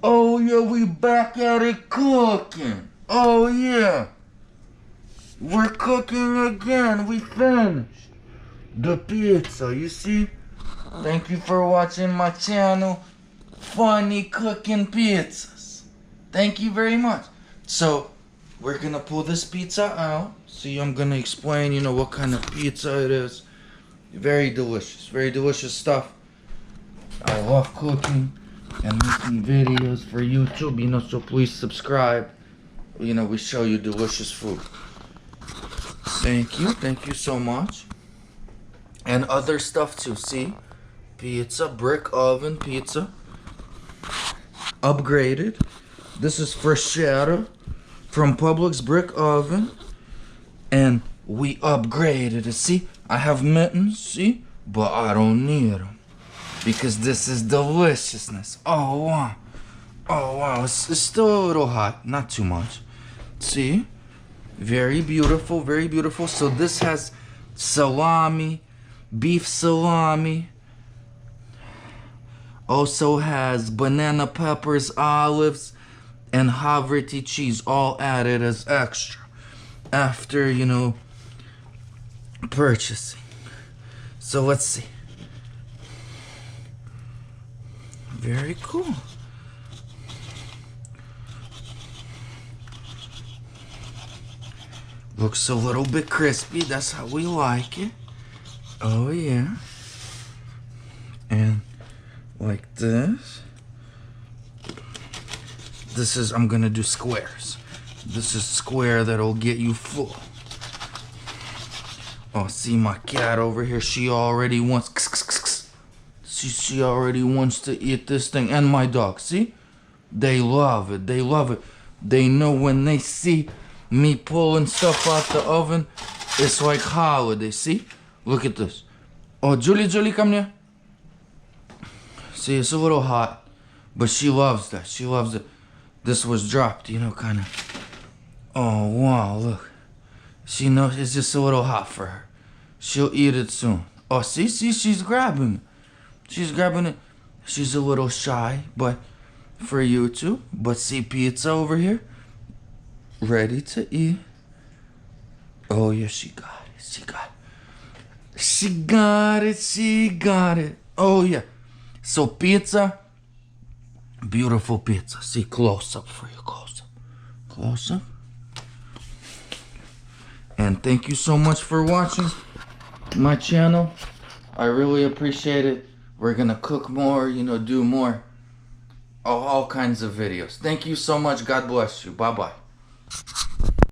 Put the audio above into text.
Oh yeah, we back at it cooking. Oh yeah. We're cooking again. We finished the pizza, you see? Thank you for watching my channel, Funny Cooking Pizzas. Thank you very much. So, we're gonna pull this pizza out. See, I'm gonna explain, what kind of pizza it is. Very delicious stuff. I love cooking and making videos for YouTube, so please subscribe. We show you delicious food. Thank you so much. And other stuff too, see? Pizza, brick oven pizza. Upgraded. This is freschetta from Publix brick oven. And we upgraded it, see? I have mittens, see? But I don't need them. Because this is deliciousness. Oh wow. Oh wow, it's still a little hot, not too much. See? Very beautiful, very beautiful. So this has salami, beef salami. Also has banana peppers, olives, and Havriti cheese all added as extra. After, purchasing. So let's see. Very cool. Looks a little bit crispy. That's how we like it. Oh yeah. And like this. I'm gonna do squares. This is square that'll get you full. Oh, see my cat over here. She already wants. She already wants to eat this thing. And my dog, see? They love it. They love it. They know when they see me pulling stuff out the oven, it's like holiday, see? Look at this. Oh, Julie, come here. See, it's a little hot, but she loves that. She loves it. This was dropped, kind of. Oh, wow, look. She knows it's just a little hot for her. She'll eat it soon. Oh, see, she's grabbing it. She's grabbing it. She's a little shy, but for you too. But see, pizza over here. Ready to eat. Oh, yeah, she got it. She got it. Oh, yeah. So, pizza. Beautiful pizza. See, close up for you. Close up. And thank you so much for watching my channel. I really appreciate it. We're gonna cook more, do more. All kinds of videos. Thank you so much. God bless you. Bye-bye.